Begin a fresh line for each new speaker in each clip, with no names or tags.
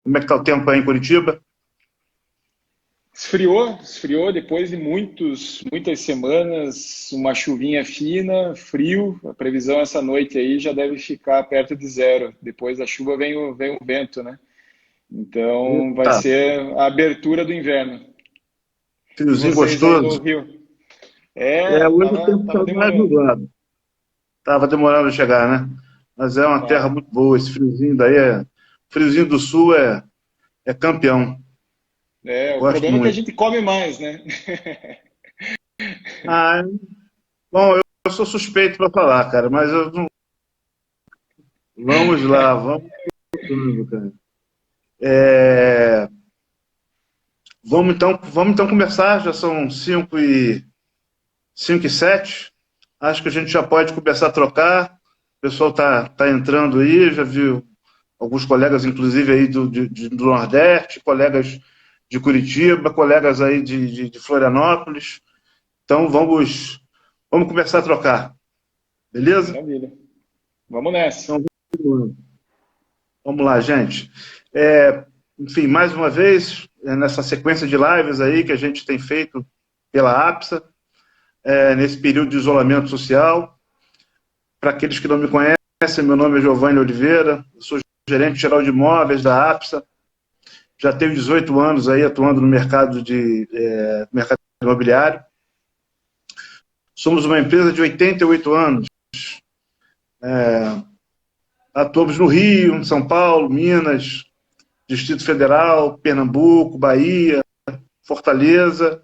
Como é que está o tempo aí em Curitiba?
Esfriou depois de muitas semanas, uma chuvinha fina, frio. A previsão essa noite aí já deve ficar perto de zero. Depois da chuva vem o vento, né? Então vai
Tá,
ser a abertura do inverno. E
friozinho
vocês aí no
gostoso.
Rio?
Hoje o tempo
Tava
está mais
demorando.
nublado. Estava demorando a chegar, né? Mas é uma terra
É,
muito boa. Esse friozinho daí é. Friozinho do Sul é campeão.
o
Gosto
problema é que a
muito.
gente come mais, né?
Ah, bom, eu sou suspeito para falar, cara, mas eu não... vamos lá, vamos tudo, cara. É, vamos então começar. Já são 5 e 7. Acho que a gente já pode começar a trocar. O pessoal tá entrando aí, já viu alguns colegas, inclusive, aí do Nordeste, colegas de Curitiba, colegas aí de Florianópolis. Então, vamos começar a trocar, beleza?
Maravilha. Vamos nessa.
Então, vamos lá, gente. Enfim, mais uma vez, nessa sequência de lives aí que a gente tem feito pela APSA, nesse período de isolamento social. Para aqueles que não me conhecem, meu nome é Giovanni Oliveira, sou gerente geral de imóveis da APSA, já tenho 18 anos aí atuando no mercado imobiliário. Somos uma empresa de 88 anos. Atuamos no Rio, em São Paulo, Minas, Distrito Federal, Pernambuco, Bahia, Fortaleza,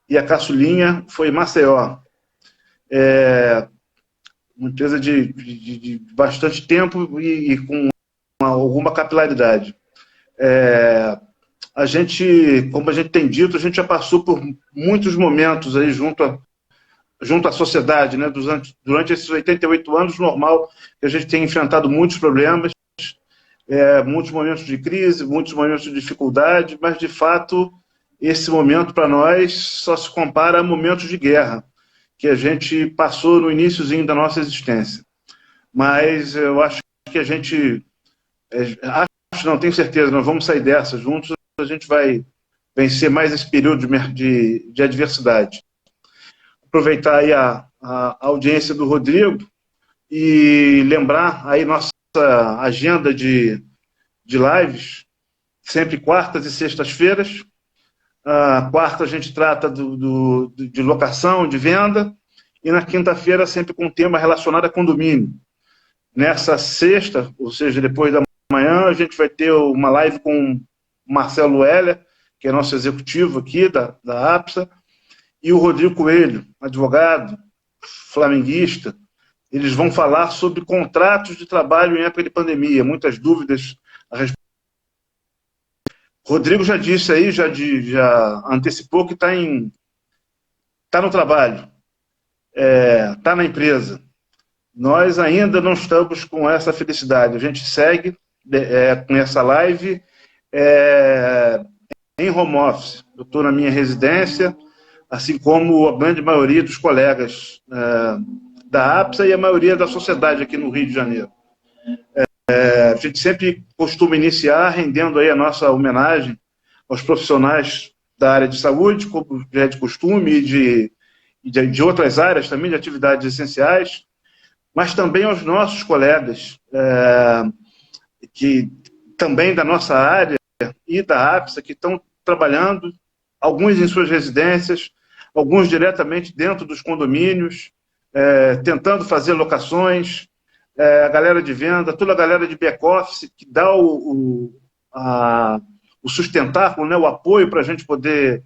e a caçulinha foi Maceió. Uma empresa de bastante tempo e com alguma capilaridade. Como a gente tem dito, a gente já passou por muitos momentos aí junto à sociedade, né? Durante esses 88 anos, normal que a gente tem enfrentado muitos problemas, muitos momentos de crise, muitos momentos de dificuldade, mas, de fato, esse momento para nós só se compara a momentos de guerra que a gente passou no iniciozinho da nossa existência. Mas eu acho que a gente, não tenho certeza, nós vamos sair dessa juntos, a gente vai vencer mais esse período de adversidade. Aproveitar aí a audiência do Rodrigo e lembrar aí nossa agenda de lives, sempre quartas e sextas-feiras. Quarta a gente trata de locação, de venda, e na quinta-feira sempre com um tema relacionado a condomínio. Nessa sexta, ou seja, depois da manhã, a gente vai ter uma live com o Marcelo Heller, que é nosso executivo aqui da APSA, e o Rodrigo Coelho, advogado, flamenguista. Eles vão falar sobre contratos de trabalho em época de pandemia, muitas dúvidas a respeito. Rodrigo já disse aí, já antecipou que tá no trabalho, está na empresa. Nós ainda não estamos com essa felicidade. A gente segue com essa live em home office. Eu estou na minha residência, assim como a grande maioria dos colegas da APSA e a maioria da sociedade aqui no Rio de Janeiro. A gente sempre costuma iniciar rendendo aí a nossa homenagem aos profissionais da área de saúde, como já é de costume, de outras áreas também, de atividades essenciais, mas também aos nossos colegas, que também da nossa área e da APSA, que estão trabalhando, alguns em suas residências, alguns diretamente dentro dos condomínios, tentando fazer locações, a galera de venda, toda a galera de back-office que dá o sustentáculo, né, o apoio para a gente poder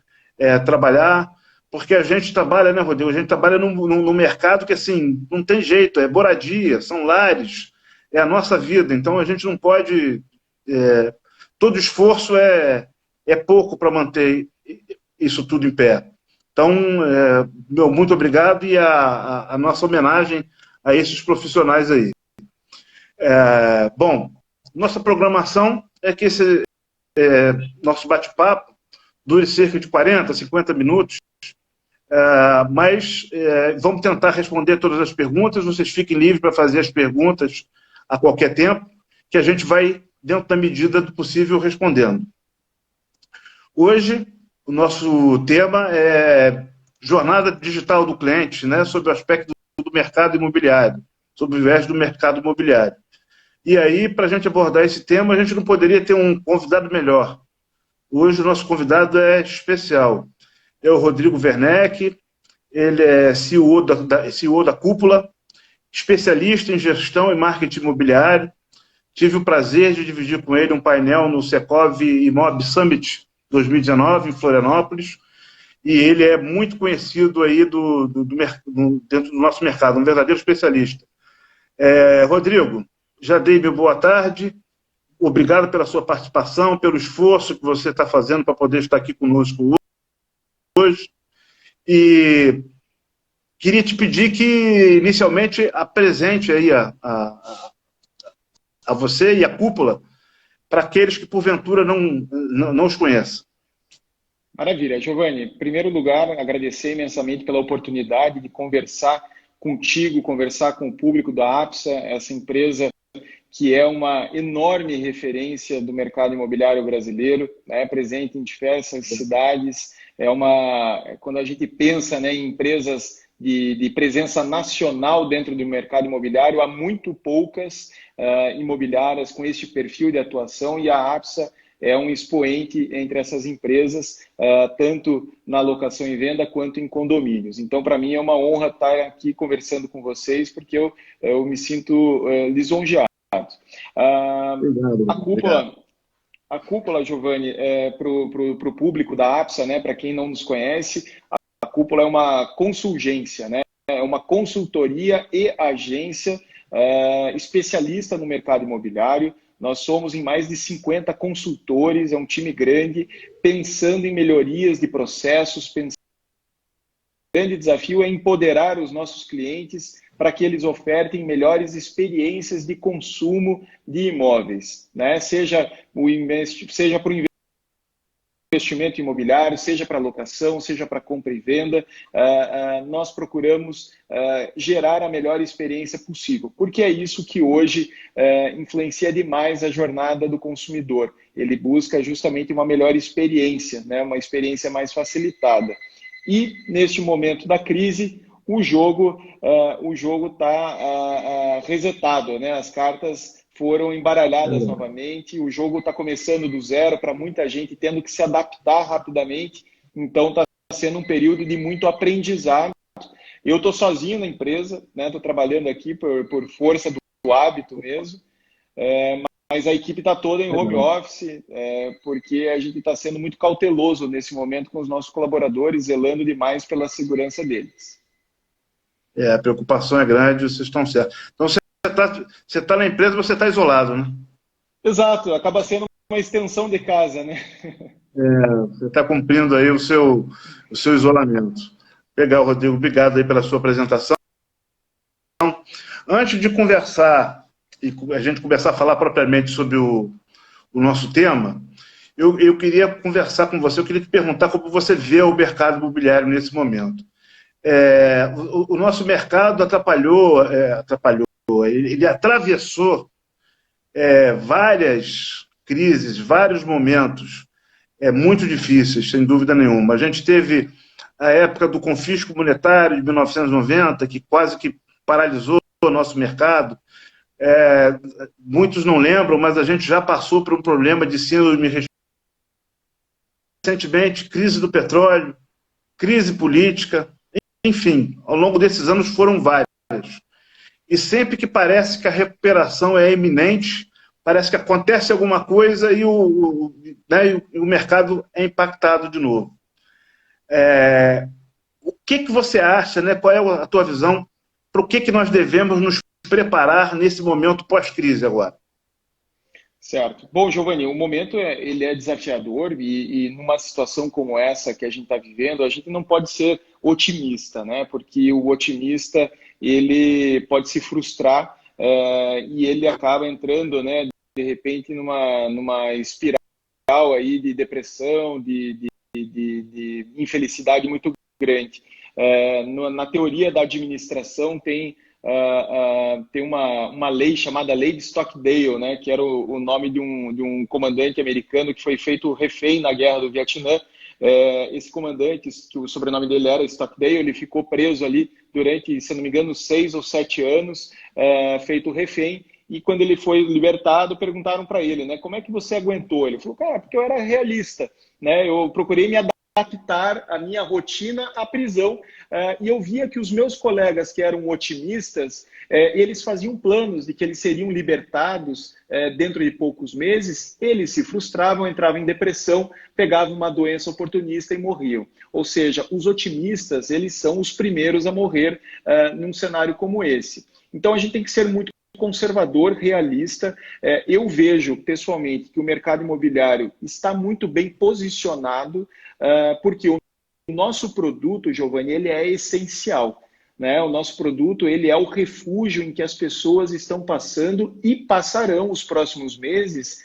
trabalhar, porque a gente trabalha, né, Rodrigo? A gente trabalha num mercado que, assim, não tem jeito, é moradia, são lares, é a nossa vida, então a gente não pode... todo esforço é pouco para manter isso tudo em pé. Então, meu muito obrigado e a nossa homenagem a esses profissionais aí. Bom, nossa programação é que esse nosso bate-papo dure cerca de 40, 50 minutos, mas vamos tentar responder todas as perguntas, vocês fiquem livres para fazer as perguntas a qualquer tempo, que a gente vai dentro da medida do possível, respondendo. Hoje, o nosso tema é jornada digital do cliente, né, sobre o aspecto do mercado imobiliário, sobre o viés do mercado imobiliário. E aí, para a gente abordar esse tema, a gente não poderia ter um convidado melhor. Hoje, o nosso convidado é especial. É o Rodrigo Werneck, ele é CEO da Cúpula, especialista em gestão e marketing imobiliário. Tive o prazer de dividir com ele um painel no Secov Imob Summit 2019, em Florianópolis, e ele é muito conhecido aí dentro do nosso mercado, um verdadeiro especialista. Rodrigo, já dei meu boa tarde, obrigado pela sua participação, pelo esforço que você está fazendo para poder estar aqui conosco hoje, e queria te pedir que, inicialmente, apresente aí a você e a Cúpula para aqueles que, porventura, não os conhecem.
Maravilha. Giovanni, em primeiro lugar, agradecer imensamente pela oportunidade de conversar contigo, conversar com o público da APSA, essa empresa que é uma enorme referência do mercado imobiliário brasileiro, né, presente em diversas cidades. Quando a gente pensa, né, em empresas de presença nacional dentro do mercado imobiliário, há muito poucas imobiliárias com este perfil de atuação, e a APSA é um expoente entre essas empresas, tanto na locação e venda quanto em condomínios. Então, para mim, é uma honra estar aqui conversando com vocês, porque eu me sinto lisonjeado. A Cúpula, Giovanni, para o público da APSA, né, para quem não nos conhece, a Cúpula é uma consulgência, né, é uma consultoria e agência especialista no mercado imobiliário. Nós somos em mais de 50 consultores, é um time grande, pensando em melhorias de processos. O grande desafio é empoderar os nossos clientes para que eles ofertem melhores experiências de consumo de imóveis, né? Seja para o investimento imobiliário, seja para locação, seja para compra e venda, nós procuramos gerar a melhor experiência possível, porque é isso que hoje influencia demais a jornada do consumidor. Ele busca justamente uma melhor experiência, né? Uma experiência mais facilitada. E, neste momento da crise, o jogo está resetado, né? As cartas foram embaralhadas novamente, o jogo está começando do zero para muita gente, tendo que se adaptar rapidamente. Então, está sendo um período de muito aprendizado. Eu estou sozinho na empresa, né? Estou trabalhando aqui por força do hábito mesmo, mas a equipe está toda em home office, porque a gente está sendo muito cauteloso nesse momento com os nossos colaboradores, zelando demais pela segurança deles.
A preocupação é grande, vocês estão certos. Então, você está na empresa, você está isolado, né?
Exato, acaba sendo uma extensão de casa, né?
Você está cumprindo aí o seu isolamento. Legal, Rodrigo, obrigado aí pela sua apresentação. Antes de conversar, e a gente começar a falar propriamente sobre o nosso tema, eu queria conversar com você, eu queria te perguntar como você vê o mercado imobiliário nesse momento. O nosso mercado atrapalhou, ele atravessou várias crises, vários momentos muito difíceis, sem dúvida nenhuma. A gente teve a época do confisco monetário de 1990, que quase que paralisou o nosso mercado. Muitos não lembram, mas a gente já passou por um problema de síndrome recentemente, crise do petróleo, crise política, enfim, ao longo desses anos foram várias. E sempre que parece que a recuperação é iminente, parece que acontece alguma coisa e o mercado é impactado de novo. O que você acha, né? Qual é a tua visão para o que nós devemos nos preparar nesse momento pós-crise agora?
Certo. Bom, Giovanni, o momento ele é desafiador e numa situação como essa que a gente está vivendo, a gente não pode ser otimista, né? Porque o otimista ele pode se frustrar e ele acaba entrando, né? De repente numa espiral aí de depressão, de infelicidade muito grande. Na teoria da administração tem tem uma lei chamada Lei de Stockdale, né, que era o nome de um comandante americano que foi feito refém na Guerra do Vietnã. Esse comandante, que o sobrenome dele era Stockdale, ele ficou preso ali durante, se não me engano, 6 ou 7 anos, feito refém. E quando ele foi libertado, perguntaram para ele, né, como é que você aguentou? Ele falou, cara, porque eu era realista, né, eu procurei me adaptar a minha rotina à prisão, e eu via que os meus colegas que eram otimistas, eles faziam planos de que eles seriam libertados dentro de poucos meses, eles se frustravam, entravam em depressão, pegavam uma doença oportunista e morriam. Ou seja, os otimistas, eles são os primeiros a morrer num cenário como esse. Então a gente tem que ser muito conservador, realista. Eu vejo, pessoalmente, que o mercado imobiliário está muito bem posicionado, porque o nosso produto, Giovanni, ele é essencial. Né? O nosso produto ele é o refúgio em que as pessoas estão passando e passarão os próximos meses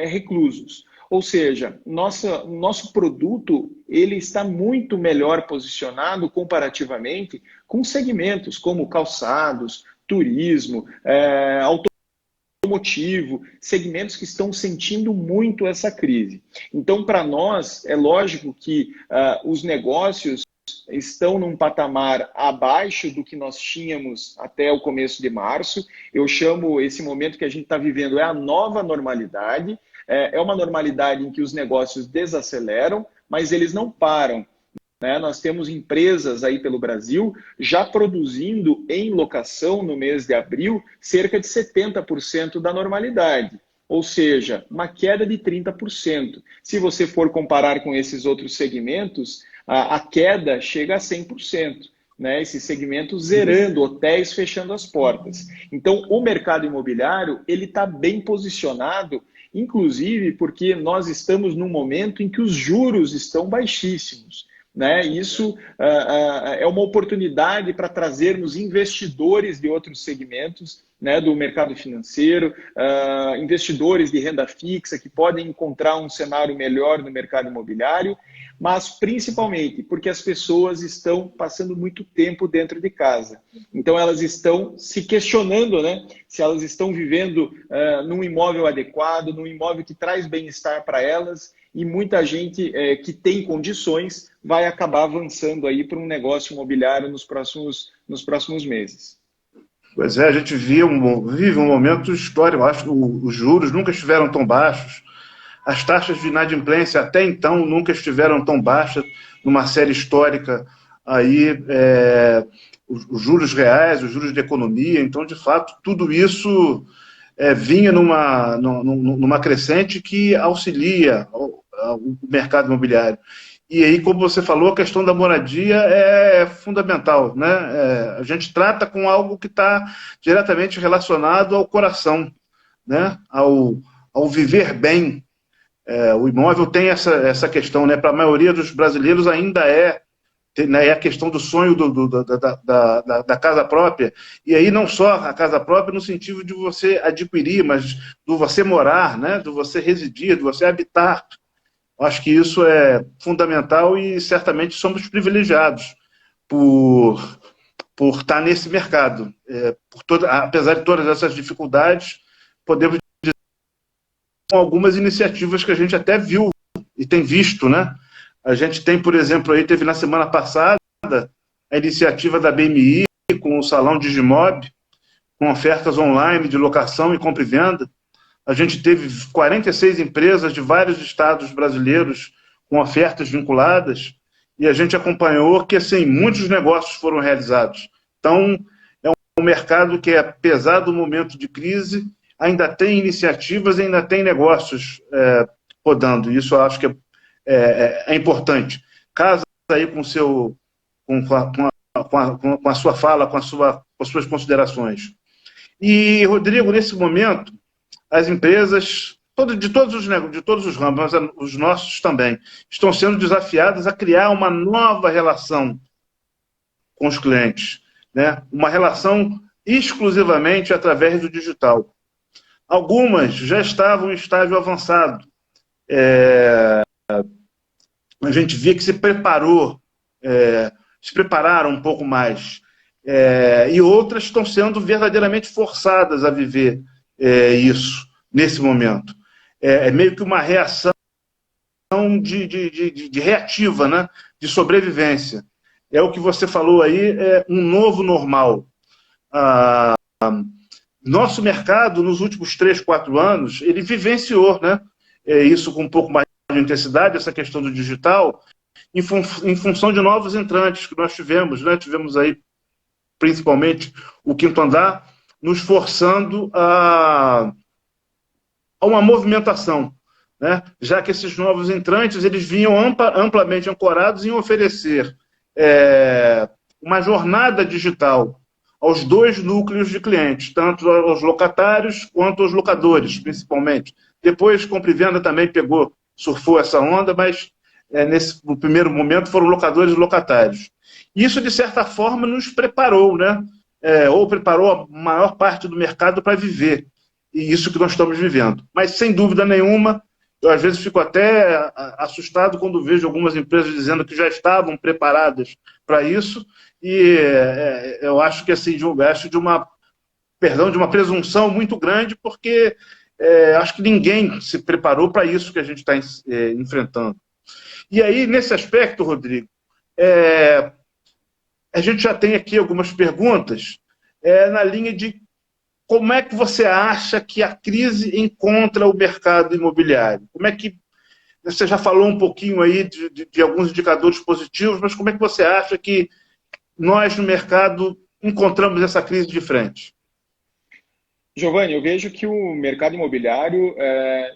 reclusos. Ou seja, nosso produto ele está muito melhor posicionado comparativamente com segmentos como calçados, turismo, automotivo, segmentos que estão sentindo muito essa crise. Então, para nós, é lógico que os negócios estão num patamar abaixo do que nós tínhamos até o começo de março. Eu chamo esse momento que a gente está vivendo a nova normalidade. É uma normalidade em que os negócios desaceleram, mas eles não param. Né? Nós temos empresas aí pelo Brasil já produzindo em locação no mês de abril cerca de 70% da normalidade, ou seja, uma queda de 30%. Se você for comparar com esses outros segmentos, a queda chega a 100%. Né, esse segmento zerando, hotéis fechando as portas. Então, o mercado imobiliário ele está bem posicionado, inclusive porque nós estamos num momento em que os juros estão baixíssimos. Né? Isso é uma oportunidade para trazermos investidores de outros segmentos, né, do mercado financeiro, investidores de renda fixa que podem encontrar um cenário melhor no mercado imobiliário, mas principalmente porque as pessoas estão passando muito tempo dentro de casa. Então elas estão se questionando, né, se elas estão vivendo num imóvel adequado, num imóvel que traz bem-estar para elas, e muita gente que tem condições vai acabar avançando aí para um negócio imobiliário nos próximos meses.
Pois é, a gente vive um momento histórico. Eu acho que os juros nunca estiveram tão baixos. As taxas de inadimplência até então nunca estiveram tão baixas numa série histórica. Aí, os juros reais, os juros de economia. Então, de fato, tudo isso vinha numa crescente que auxilia o mercado imobiliário. E aí, como você falou, a questão da moradia é fundamental, né? A gente trata com algo que está diretamente relacionado ao coração, né? Ao viver bem. O imóvel tem essa questão, né? Para a maioria dos brasileiros ainda né, a questão do sonho da casa própria. E aí não só a casa própria no sentido de você adquirir, mas do você morar, né? Do você residir, do você habitar. Acho que isso é fundamental e certamente somos privilegiados por estar nesse mercado. Apesar de todas essas dificuldades, podemos dizer com algumas iniciativas que a gente até viu e tem visto, né? A gente tem, por exemplo, aí teve na semana passada a iniciativa da BMI com o Salão Digimob, com ofertas online de locação e compra e venda. A gente teve 46 empresas de vários estados brasileiros com ofertas vinculadas e a gente acompanhou que, assim, muitos negócios foram realizados. Então, é um mercado que, apesar do momento de crise, ainda tem iniciativas, ainda tem negócios rodando. Isso eu acho que é importante. Casa aí com a sua fala, com as suas considerações. E, Rodrigo, nesse momento, as empresas, de todos os ramos, mas os nossos também, estão sendo desafiadas a criar uma nova relação com os clientes, né? Uma relação exclusivamente através do digital. Algumas já estavam em estágio avançado. A gente via que se prepararam um pouco mais. E outras estão sendo verdadeiramente forçadas a viver isso nesse momento. É meio que uma reação de reativa, né? De sobrevivência. É o que você falou aí, é um novo normal. Nosso mercado, nos últimos 3, 4 anos, ele vivenciou, né? Isso com um pouco mais de intensidade, essa questão do digital, em função de novos entrantes que nós tivemos, né? Tivemos aí, principalmente, o Quinto Andar, nos forçando a uma movimentação, né? Já que esses novos entrantes eles vinham amplamente ancorados em oferecer uma jornada digital aos dois núcleos de clientes, tanto aos locatários quanto aos locadores, principalmente. Depois, compra e venda também surfou essa onda, mas no primeiro momento foram locadores e locatários. Isso, de certa forma, nos preparou, né? Ou preparou a maior parte do mercado para viver e isso que nós estamos vivendo. Mas, sem dúvida nenhuma, eu às vezes fico até assustado quando vejo algumas empresas dizendo que já estavam preparadas para isso, e eu acho que assim, de uma presunção muito grande, porque acho que ninguém se preparou para isso que a gente está enfrentando. E aí, nesse aspecto, Rodrigo, a gente já tem aqui algumas perguntas na linha de como é que você acha que a crise encontra o mercado imobiliário? Como é que você já falou um pouquinho aí de alguns indicadores positivos, mas como é que você acha que nós no mercado encontramos essa crise de frente?
Giovanni, eu vejo que o mercado imobiliário,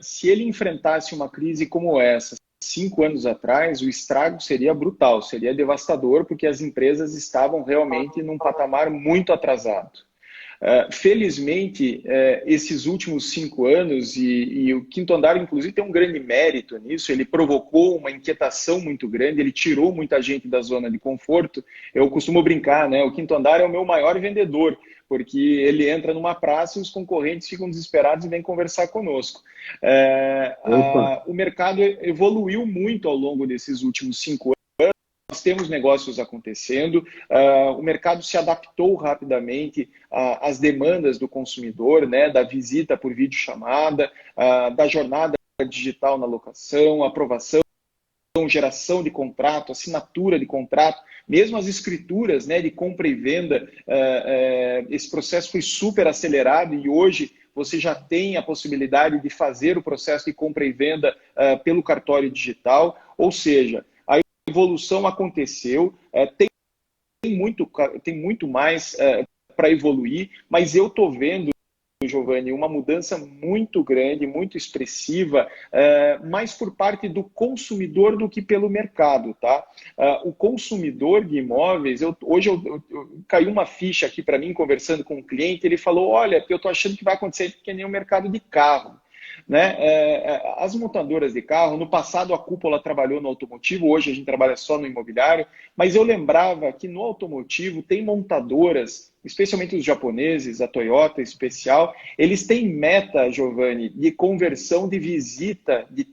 se ele enfrentasse uma crise como essa 5 anos atrás, o estrago seria brutal, seria devastador, porque as empresas estavam realmente num patamar muito atrasado. Felizmente, esses últimos 5 anos, e o Quinto Andar, inclusive, tem um grande mérito nisso, ele provocou uma inquietação muito grande, ele tirou muita gente da zona de conforto. Eu costumo brincar, né? O Quinto Andar é o meu maior vendedor, porque ele entra numa praça e os concorrentes ficam desesperados e vêm conversar conosco. O mercado evoluiu muito ao longo desses últimos 5 anos. Nós temos negócios acontecendo, o mercado se adaptou rapidamente às demandas do consumidor, né, da visita por videochamada, da jornada digital na locação, aprovação, geração de contrato, assinatura de contrato, mesmo as escrituras, né, de compra e venda, esse processo foi super acelerado e hoje você já tem a possibilidade de fazer o processo de compra e venda pelo cartório digital, ou seja, a evolução aconteceu, tem muito mais para evoluir, mas eu estou vendo, Giovanni, uma mudança muito grande, muito expressiva, mais por parte do consumidor do que pelo mercado, tá? O consumidor de imóveis, hoje caiu uma ficha aqui para mim, conversando com um cliente, ele falou, olha, eu estou achando que vai acontecer que nem o mercado de carro. Né? As montadoras de carro, no passado a Cúpula trabalhou no automotivo, hoje a gente trabalha só no imobiliário, mas eu lembrava que no automotivo tem montadoras, especialmente os japoneses, a Toyota em especial, eles têm meta, Giovanni, de conversão de visita, de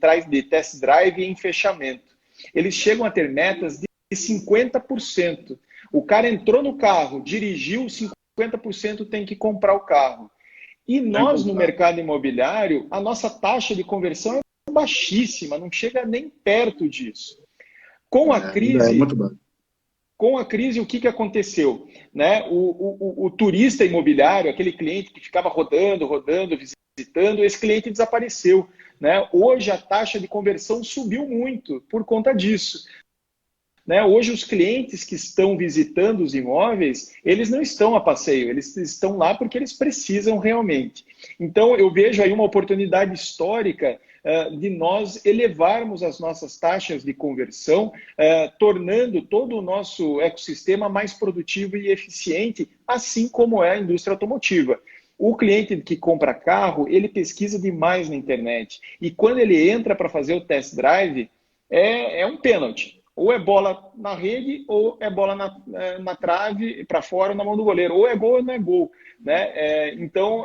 test drive em fechamento. Eles chegam a ter metas de 50%. O cara entrou no carro, dirigiu, 50% tem que comprar o carro. E nós, no mercado imobiliário, a nossa taxa de conversão é baixíssima, não chega nem perto disso. Com a crise, o que aconteceu? Né? O turista imobiliário, aquele cliente que ficava rodando, visitando, esse cliente desapareceu. Né? Hoje a taxa de conversão subiu muito por conta disso. Né? Hoje os clientes que estão visitando os imóveis, eles não estão a passeio, eles estão lá porque eles precisam realmente. Então eu vejo aí uma oportunidade histórica de nós elevarmos as nossas taxas de conversão, tornando todo o nosso ecossistema mais produtivo e eficiente, assim como é a indústria automotiva. O cliente que compra carro, ele pesquisa demais na internet. E quando ele entra para fazer o test drive, é um pênalti. Ou é bola na rede, ou é bola na trave, para fora, na mão do goleiro. Ou é gol ou não é gol. Né? Então,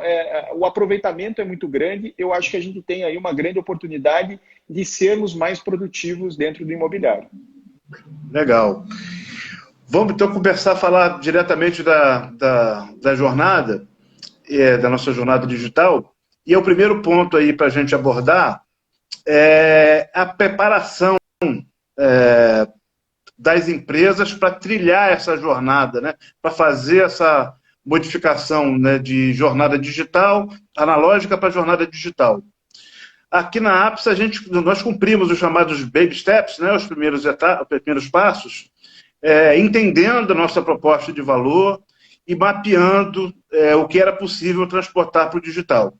o aproveitamento é muito grande. Eu acho que a gente tem aí uma grande oportunidade de sermos mais produtivos dentro do imobiliário.
Legal. Vamos então conversar, falar diretamente da jornada, da nossa jornada digital. E o primeiro ponto aí para a gente abordar é a preparação das empresas para trilhar essa jornada, né? Para fazer essa modificação, né, de jornada digital, analógica para jornada digital. Aqui na Apps, nós cumprimos os chamados baby steps, né, os primeiros passos, entendendo a nossa proposta de valor e mapeando o que era possível transportar para o digital.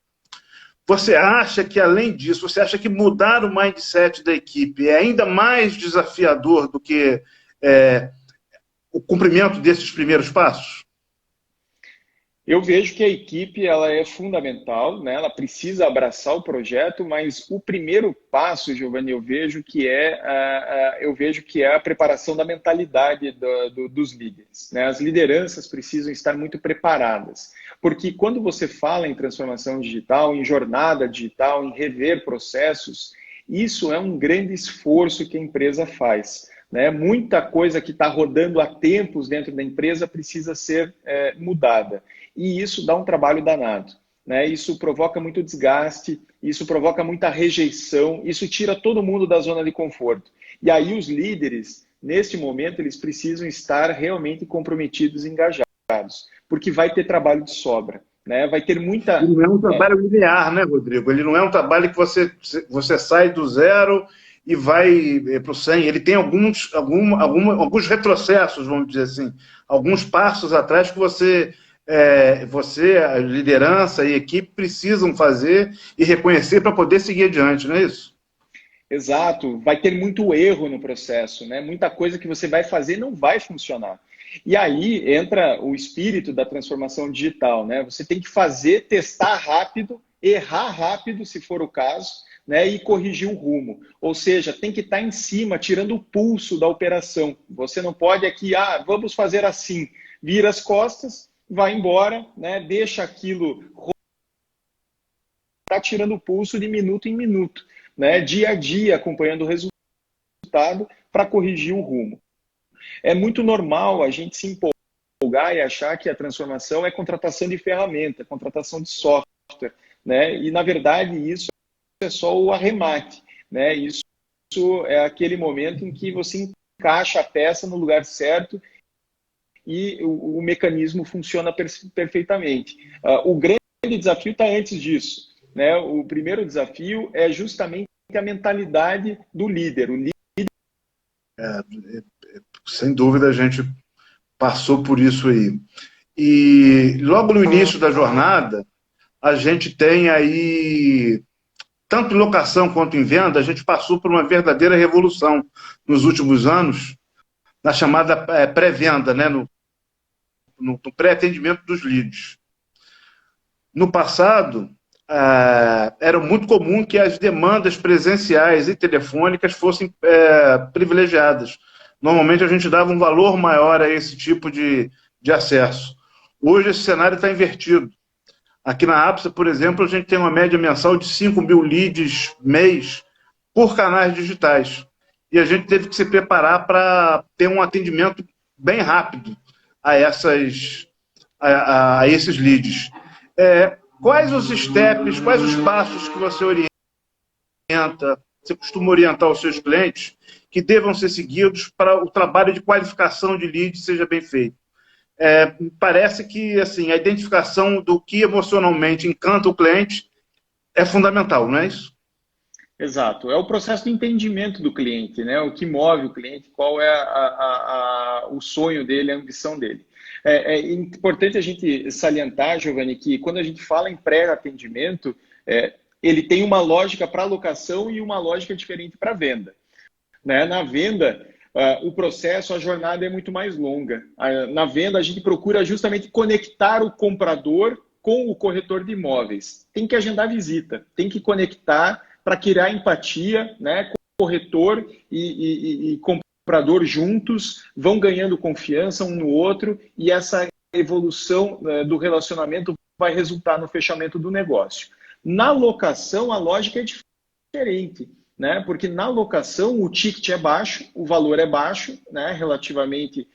Você acha que, além disso, você acha que mudar o mindset da equipe é ainda mais desafiador do que o cumprimento desses primeiros passos?
Eu vejo que a equipe ela é fundamental, né? Ela precisa abraçar o projeto, mas o primeiro passo, Giovanni, eu vejo que é a preparação da mentalidade dos líderes, né? As lideranças precisam estar muito preparadas, porque quando você fala em transformação digital, em jornada digital, em rever processos, isso é um grande esforço que a empresa faz, né? Muita coisa que está rodando há tempos dentro da empresa precisa ser mudada. E isso dá um trabalho danado, né? Isso provoca muito desgaste, isso provoca muita rejeição, isso tira todo mundo da zona de conforto. E aí os líderes, neste momento, eles precisam estar realmente comprometidos e engajados, porque vai ter trabalho de sobra, né? Vai ter muita...
Ele não é um trabalho linear, né, Rodrigo? Ele não é um trabalho que você sai do zero e vai para o 100. Ele tem alguns retrocessos, vamos dizer assim, alguns passos atrás que você, a liderança e a equipe precisam fazer e reconhecer para poder seguir adiante, não é isso?
Exato, vai ter muito erro no processo, né? Muita coisa que você vai fazer não vai funcionar. E aí entra o espírito da transformação digital, né? Você tem que fazer, testar rápido, errar rápido, se for o caso, né? E corrigir o rumo. Ou seja, tem que estar em cima, tirando o pulso da operação. Você não pode aqui, vamos fazer assim, vira as costas, vai embora, né? Deixa aquilo tá tirando o pulso de minuto em minuto, né? Dia a dia, acompanhando o resultado para corrigir o rumo. É muito normal a gente se empolgar e achar que a transformação é contratação de ferramenta, contratação de software, né? E, na verdade, isso é só o arremate, né? Isso é aquele momento em que você encaixa a peça no lugar certo e o mecanismo funciona perfeitamente. O grande desafio está antes disso, né? O primeiro desafio é justamente a mentalidade do líder.
Sem dúvida, a gente passou por isso aí. E logo no início da jornada, a gente tem aí, tanto em locação quanto em venda, a gente passou por uma verdadeira revolução nos últimos anos, na chamada pré-venda, né? no pré-atendimento dos leads. No passado, era muito comum que as demandas presenciais e telefônicas fossem privilegiadas. Normalmente a gente dava um valor maior a esse tipo de acesso. Hoje esse cenário está invertido. Aqui na APSA, por exemplo, a gente tem uma média mensal de 5.000 leads mês por canais digitais. E a gente teve que se preparar para ter um atendimento bem rápido a esses leads. Quais os steps, quais os passos que você você costuma orientar os seus clientes que devam ser seguidos para o trabalho de qualificação de leads seja bem feito? Parece que assim, a identificação do que emocionalmente encanta o cliente é fundamental, não é isso?
Exato. É o processo de entendimento do cliente, né? O que move o cliente, qual é o sonho dele, a ambição dele. É importante a gente salientar, Giovanni, que quando a gente fala em pré-atendimento, ele tem uma lógica para alocação e uma lógica diferente para venda, né? Na venda, o processo, a jornada é muito mais longa. Na venda, a gente procura justamente conectar o comprador com o corretor de imóveis. Tem que agendar visita, tem que conectar para criar empatia, né? Corretor e comprador juntos vão ganhando confiança um no outro e essa evolução do relacionamento vai resultar no fechamento do negócio. Na locação, a lógica é diferente, né? Porque na locação o ticket é baixo, o valor é baixo, né? Relativamente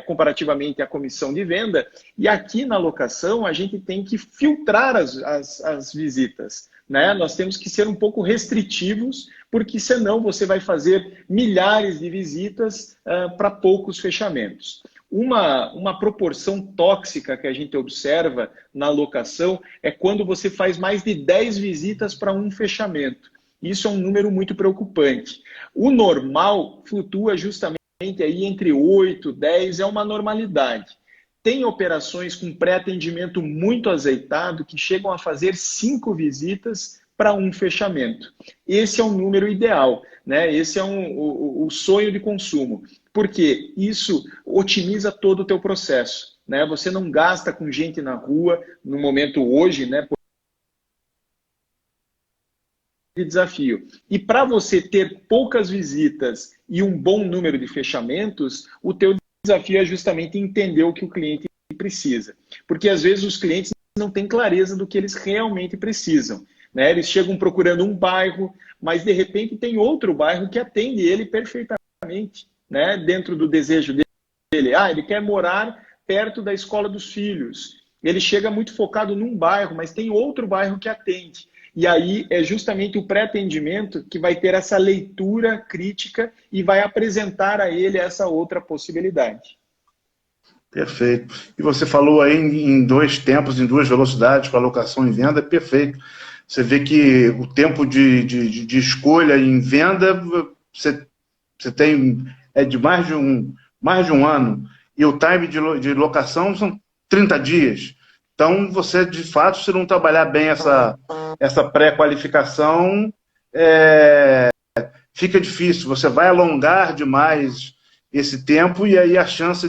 comparativamente à comissão de venda. E aqui na locação, a gente tem que filtrar as visitas, né? Nós temos que ser um pouco restritivos, porque senão você vai fazer milhares de visitas para poucos fechamentos. Uma proporção tóxica que a gente observa na locação é quando você faz mais de 10 visitas para um fechamento. Isso é um número muito preocupante. O normal flutua justamente aí entre 8, 10, é uma normalidade. Tem operações com pré-atendimento muito azeitado que chegam a fazer 5 visitas para um fechamento. Esse é um número ideal, né? Esse é o sonho de consumo, porque isso otimiza todo o teu processo, né? Você não gasta com gente na rua, no momento hoje, né? De desafio. E para você ter poucas visitas e um bom número de fechamentos, o teu desafio é justamente entender o que o cliente precisa. Porque às vezes os clientes não têm clareza do que eles realmente precisam, né? Eles chegam procurando um bairro, mas de repente tem outro bairro que atende ele perfeitamente, né? Dentro do desejo dele. Ele quer morar perto da escola dos filhos. Ele chega muito focado num bairro, mas tem outro bairro que atende. E aí é justamente o pré-atendimento que vai ter essa leitura crítica e vai apresentar a ele essa outra possibilidade.
Perfeito. E você falou aí em dois tempos, em duas velocidades, para locação e venda, é perfeito. Você vê que o tempo de escolha em venda, você tem de mais de um ano, e o time de locação são 30 dias. Então, você, de fato, se não trabalhar bem essa pré-qualificação, fica difícil. Você vai alongar demais esse tempo e aí a chance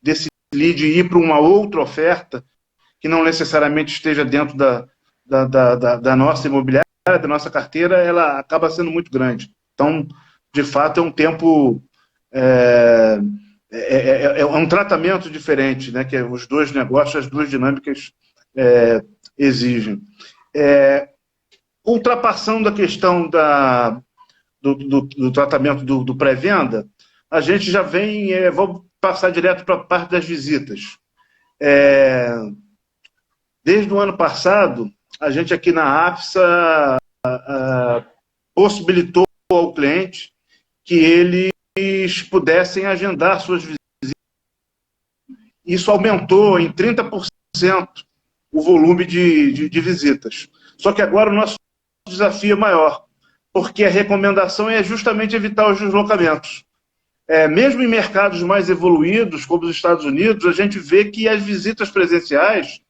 desse lead ir para uma outra oferta, que não necessariamente esteja dentro da nossa imobiliária, da nossa carteira, ela acaba sendo muito grande. Então, de fato, é um tempo... É um tratamento diferente, né, que os dois negócios, as duas dinâmicas exigem. Ultrapassando a questão do tratamento do pré-venda, a gente já vem, vamos passar direto para a parte das visitas. Desde o ano passado, a gente aqui na AFSA possibilitou ao cliente que eles pudessem agendar suas visitas. Isso aumentou em 30% o volume de visitas. Só que agora o nosso desafio é maior, porque a recomendação é justamente evitar os deslocamentos. Mesmo em mercados mais evoluídos, como os Estados Unidos, a gente vê que as visitas presenciais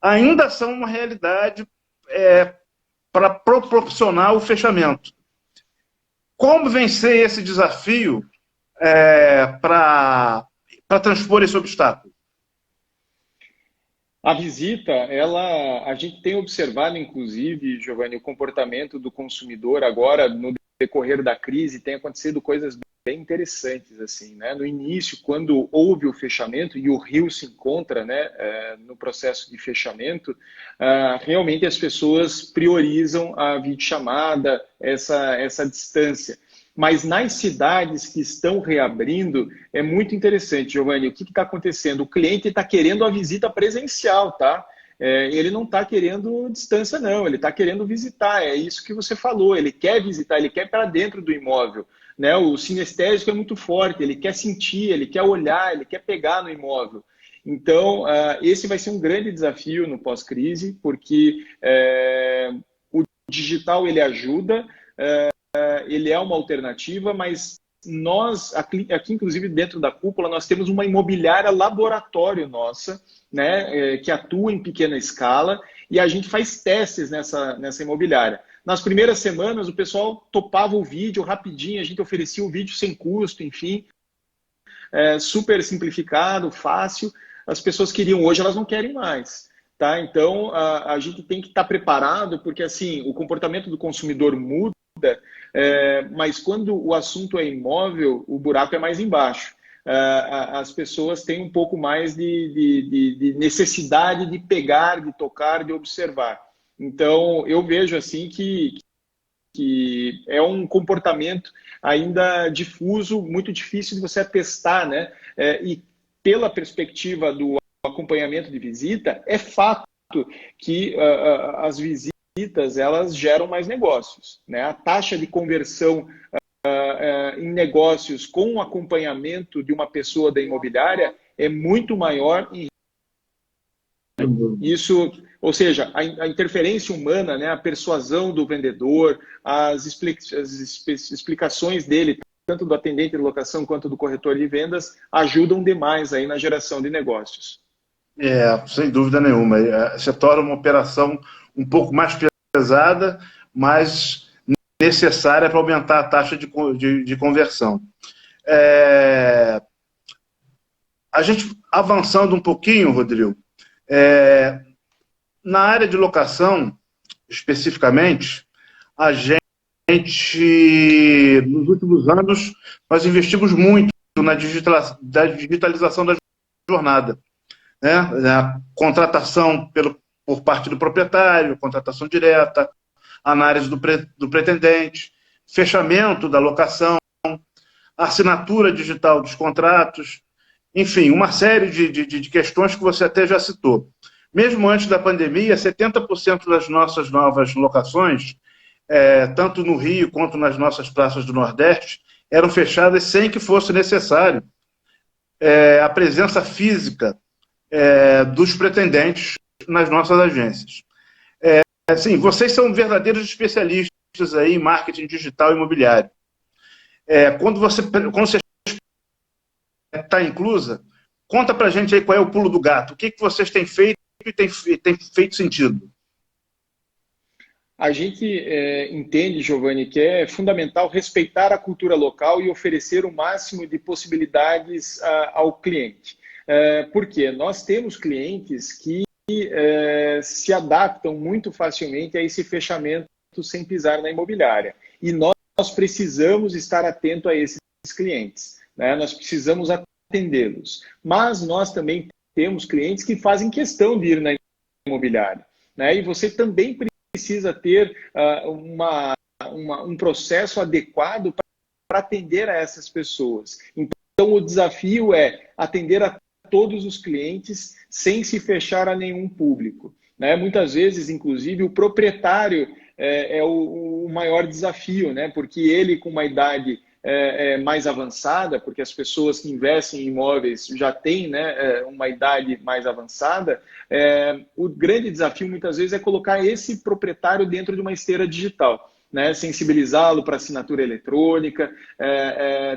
ainda são uma realidade para proporcionar o fechamento. Como vencer esse desafio para transpor esse obstáculo?
A visita, a gente tem observado, inclusive, Giovanni, o comportamento do consumidor agora, no decorrer da crise, tem acontecido coisas bem interessantes, assim, né? No início, quando houve o fechamento, e o Rio se encontra, né, no processo de fechamento, realmente as pessoas priorizam a videochamada, essa distância. Mas nas cidades que estão reabrindo, é muito interessante, Giovanni. O que está acontecendo? O cliente está querendo a visita presencial, tá? Ele não está querendo distância, não. Ele está querendo visitar. É isso que você falou. Ele quer visitar, ele quer para dentro do imóvel, né? O sinestésico é muito forte. Ele quer sentir, ele quer olhar, ele quer pegar no imóvel. Então, esse vai ser um grande desafio no pós-crise, porque o digital ele ajuda, ele é uma alternativa, mas nós, aqui inclusive dentro da cúpula, nós temos uma imobiliária laboratório nossa, né, que atua em pequena escala, e a gente faz testes nessa imobiliária. Nas primeiras semanas, o pessoal topava o vídeo rapidinho, a gente oferecia o vídeo sem custo, enfim, super simplificado, fácil. As pessoas queriam, hoje elas não querem mais. Tá? Então, a gente tem que estar preparado, porque assim, o comportamento do consumidor muda, mas quando o assunto é imóvel, o buraco é mais embaixo. As pessoas têm um pouco mais de necessidade de pegar, de tocar, de observar. Então, eu vejo assim que que é um comportamento ainda difuso, muito difícil de você atestar, né? E pela perspectiva do acompanhamento de visita, é fato que as visitas elas geram mais negócios, né? A taxa de conversão em negócios com o acompanhamento de uma pessoa da imobiliária é muito maior em isso, ou seja, a interferência humana, né, a persuasão do vendedor, as explicações dele, tanto do atendente de locação quanto do corretor de vendas, ajudam demais aí na geração de negócios.
Sem dúvida nenhuma. Você torna uma operação um pouco mais pesada, mas necessária para aumentar a taxa de conversão. A gente avançando um pouquinho, Rodrigo, na área de locação, especificamente, a gente, nos últimos anos, nós investimos muito na digitalização da jornada. Né? A contratação por parte do proprietário, contratação direta, análise do pretendente, fechamento da locação, assinatura digital dos contratos, enfim, uma série de questões que você até já citou. Mesmo antes da pandemia, 70% das nossas novas locações, tanto no Rio quanto nas nossas praças do Nordeste, eram fechadas sem que fosse necessário a presença física dos pretendentes nas nossas agências. Assim, vocês são verdadeiros especialistas aí em marketing digital e imobiliário. Quando você está inclusa, conta para a gente aí qual é o pulo do gato. O que vocês têm feito e tem feito sentido?
A gente entende, Giovanni, que é fundamental respeitar a cultura local e oferecer o máximo de possibilidades ao cliente. Por quê? Nós temos clientes que se adaptam muito facilmente a esse fechamento sem pisar na imobiliária. E nós precisamos estar atento a esses clientes, né? Nós precisamos atendê-los. Mas nós também temos clientes que fazem questão de ir na imobiliária, né? E você também precisa ter um processo adequado para atender a essas pessoas. Então, o desafio é atender a todos os clientes sem se fechar a nenhum público, né? Muitas vezes, inclusive, o proprietário é o maior desafio, né? Porque ele, com uma idade mais avançada, porque as pessoas que investem em imóveis já têm, né, uma idade mais avançada, o grande desafio muitas vezes é colocar esse proprietário dentro de uma esteira digital, né, sensibilizá-lo para assinatura eletrônica,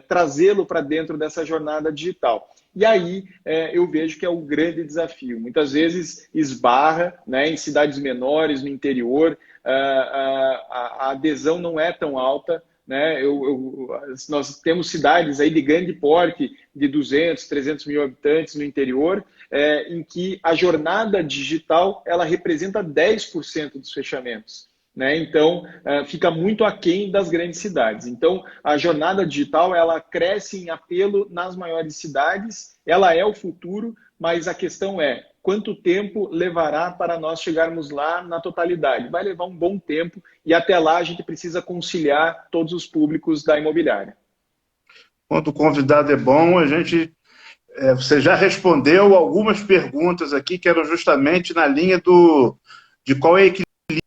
trazê-lo para dentro dessa jornada digital. E aí eu vejo que é o grande desafio. Muitas vezes esbarra, né, em cidades menores, no interior, a adesão não é tão alta, né? Nós temos cidades aí de grande porte, de 200, 300 mil habitantes no interior, em que a jornada digital ela representa 10% dos fechamentos, né? Então, fica muito aquém das grandes cidades. Então, a jornada digital ela cresce em apelo nas maiores cidades, ela é o futuro, mas a questão é quanto tempo levará para nós chegarmos lá na totalidade? Vai levar um bom tempo e até lá a gente precisa conciliar todos os públicos da imobiliária.
Quando o convidado é bom, você já respondeu algumas perguntas aqui que eram justamente na linha de qual é o equilíbrio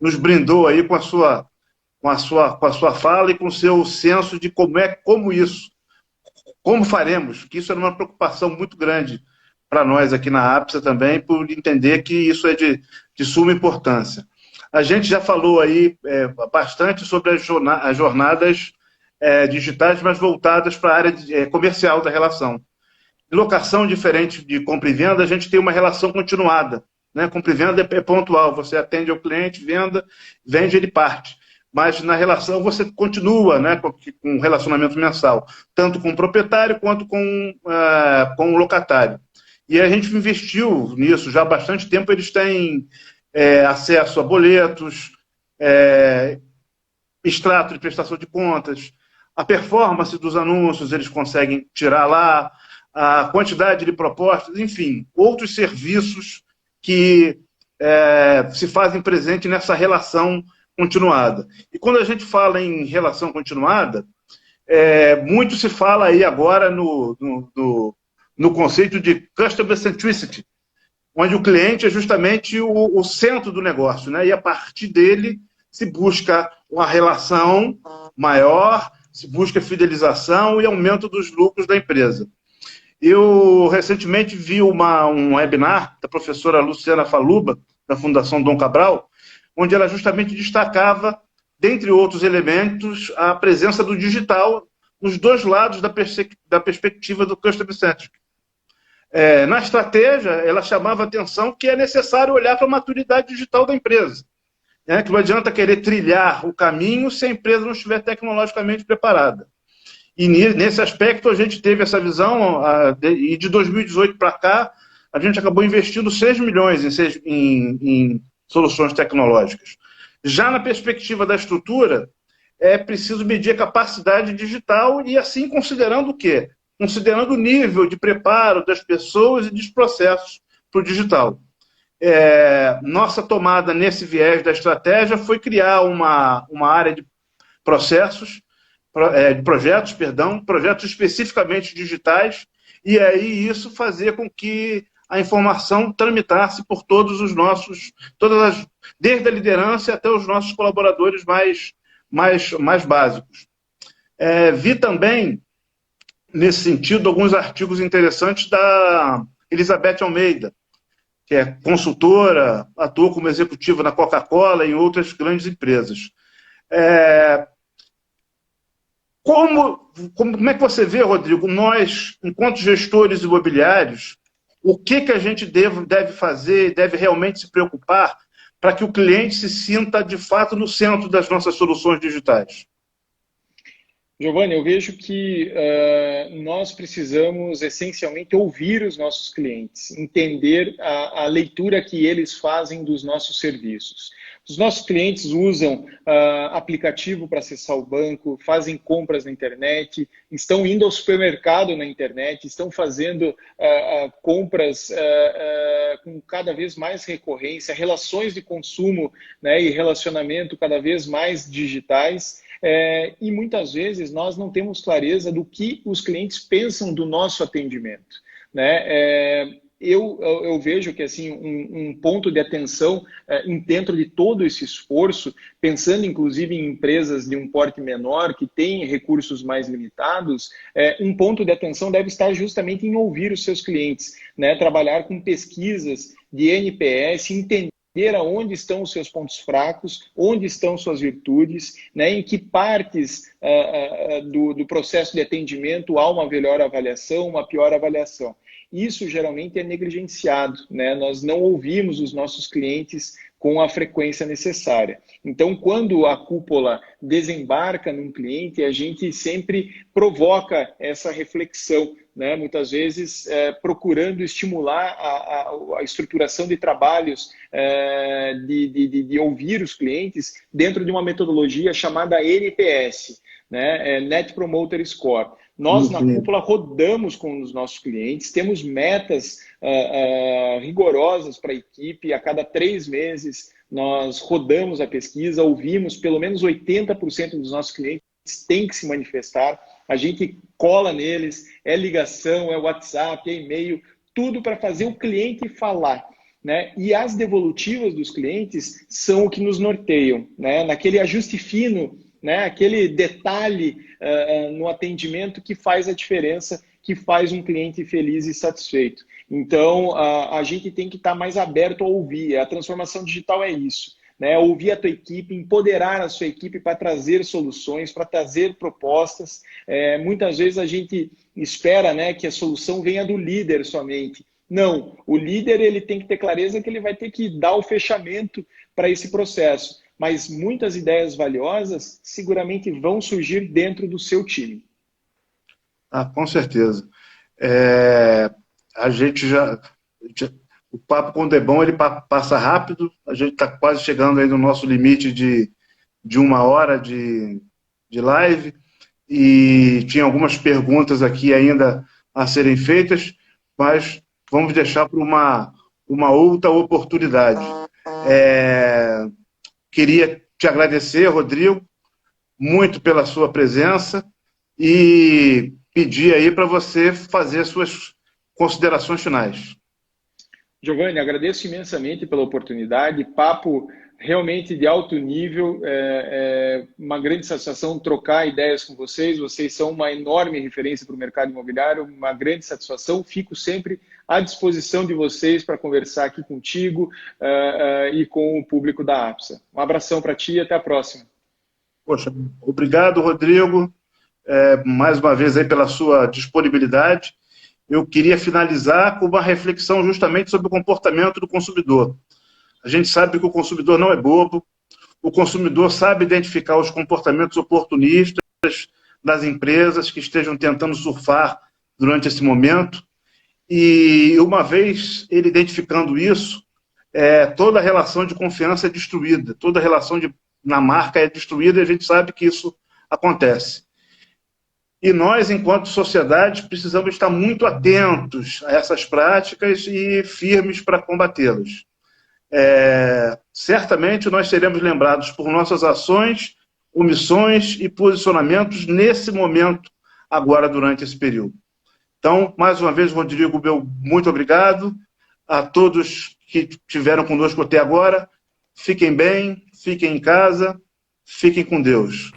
nos brindou aí com a sua fala e com o seu senso de como faremos, que isso era uma preocupação muito grande para nós aqui na APSA também, por entender que isso é de suma importância. A gente já falou aí bastante sobre as jornadas digitais, mas voltadas para a área comercial da relação. Locação, diferente de compra e venda, a gente tem uma relação continuada, né? Compra e venda é pontual, você atende ao cliente, vende, ele parte. Mas na relação você continua, né, com um relacionamento mensal, tanto com o proprietário quanto com o locatário. E a gente investiu nisso já há bastante tempo. Eles têm acesso a boletos, extrato de prestação de contas, a performance dos anúncios eles conseguem tirar lá, a quantidade de propostas, enfim, outros serviços que se fazem presente nessa relação continuada. E quando a gente fala em relação continuada, muito se fala aí agora no conceito de Customer Centricity, onde o cliente é justamente o centro do negócio, né? E a partir dele se busca uma relação maior, se busca fidelização e aumento dos lucros da empresa. Eu recentemente vi um webinar da professora Luciana Faluba, da Fundação Dom Cabral, onde ela justamente destacava, dentre outros elementos, a presença do digital nos dois lados da perspectiva do Customer Centric. Na estratégia, ela chamava a atenção que é necessário olhar para a maturidade digital da empresa. Que não adianta querer trilhar o caminho se a empresa não estiver tecnologicamente preparada. E nesse aspecto a gente teve essa visão, e de 2018 para cá, a gente acabou investindo 6 milhões em soluções tecnológicas. Já na perspectiva da estrutura, é preciso medir a capacidade digital e assim considerando o quê? Considerando o nível de preparo das pessoas e dos processos para o digital. Nossa tomada nesse viés da estratégia foi criar uma área de projetos especificamente digitais, e aí isso fazer com que a informação tramitasse por desde a liderança até os nossos colaboradores mais básicos. Vi também, nesse sentido, alguns artigos interessantes da Elizabeth Almeida, que é consultora, atua como executiva na Coca-Cola e em outras grandes empresas. Como é que você vê, Rodrigo, nós, enquanto gestores imobiliários, o que a gente deve fazer, deve realmente se preocupar para que o cliente se sinta, de fato, no centro das nossas soluções digitais?
Giovanni, eu vejo que nós precisamos, essencialmente, ouvir os nossos clientes, entender a leitura que eles fazem dos nossos serviços. Os nossos clientes usam aplicativo para acessar o banco, fazem compras na internet, estão indo ao supermercado na internet, estão fazendo compras com cada vez mais recorrência, relações de consumo, né, e relacionamento cada vez mais digitais. E muitas vezes nós não temos clareza do que os clientes pensam do nosso atendimento, né? Eu vejo que assim, um ponto de atenção dentro de todo esse esforço, pensando inclusive em empresas de um porte menor, que têm recursos mais limitados, um ponto de atenção deve estar justamente em ouvir os seus clientes, né? Trabalhar com pesquisas de NPS, entender aonde estão os seus pontos fracos, onde estão suas virtudes, né, em que partes do processo de atendimento há uma melhor avaliação, uma pior avaliação. Isso geralmente é negligenciado, né? Nós não ouvimos os nossos clientes com a frequência necessária. Então, quando a cúpula desembarca num cliente, a gente sempre provoca essa reflexão, né? Muitas vezes procurando estimular a estruturação de trabalhos, de ouvir os clientes dentro de uma metodologia chamada NPS, né? Net Promoter Score. Nós, na cúpula, rodamos com os nossos clientes, temos metas rigorosas para a equipe. A cada 3 meses, nós rodamos a pesquisa, ouvimos pelo menos 80% dos nossos clientes têm que se manifestar. A gente cola neles, é ligação, é WhatsApp, é e-mail, tudo para fazer o cliente falar, né? E as devolutivas dos clientes são o que nos norteiam, né? Naquele ajuste fino, né? Aquele detalhe no atendimento que faz a diferença, que faz um cliente feliz e satisfeito. Então, a gente tem que estar mais aberto a ouvir. A transformação digital é isso, né? Ouvir a tua equipe, empoderar a sua equipe para trazer soluções, para trazer propostas. Muitas vezes a gente espera, né, que a solução venha do líder somente. Não, o líder ele tem que ter clareza que ele vai ter que dar o fechamento para esse processo. Mas muitas ideias valiosas seguramente vão surgir dentro do seu time.
Com certeza. A gente o papo, quando é bom, ele passa rápido. A gente está quase chegando aí no nosso limite de 1 hora de live. E tinha algumas perguntas aqui ainda a serem feitas, mas vamos deixar para uma outra oportunidade. Queria te agradecer, Rodrigo, muito pela sua presença e pedir aí para você fazer suas considerações finais.
Giovanni, agradeço imensamente pela oportunidade, papo realmente de alto nível, uma grande satisfação trocar ideias com vocês, vocês são uma enorme referência para o mercado imobiliário, uma grande satisfação, fico sempre à disposição de vocês para conversar aqui contigo e com o público da APSA. Um abração para ti e até a próxima.
Poxa, obrigado, Rodrigo, mais uma vez aí pela sua disponibilidade. Eu queria finalizar com uma reflexão justamente sobre o comportamento do consumidor. A gente sabe que o consumidor não é bobo, o consumidor sabe identificar os comportamentos oportunistas das empresas que estejam tentando surfar durante esse momento, e uma vez ele identificando isso, toda a relação de confiança é destruída, toda a relação na marca é destruída, e a gente sabe que isso acontece. E nós, enquanto sociedade, precisamos estar muito atentos a essas práticas e firmes para combatê-las. Certamente nós seremos lembrados por nossas ações, omissões e posicionamentos nesse momento, agora, durante esse período. Então, mais uma vez, Rodrigo, meu muito obrigado a todos que estiveram conosco até agora. Fiquem bem, fiquem em casa, fiquem com Deus.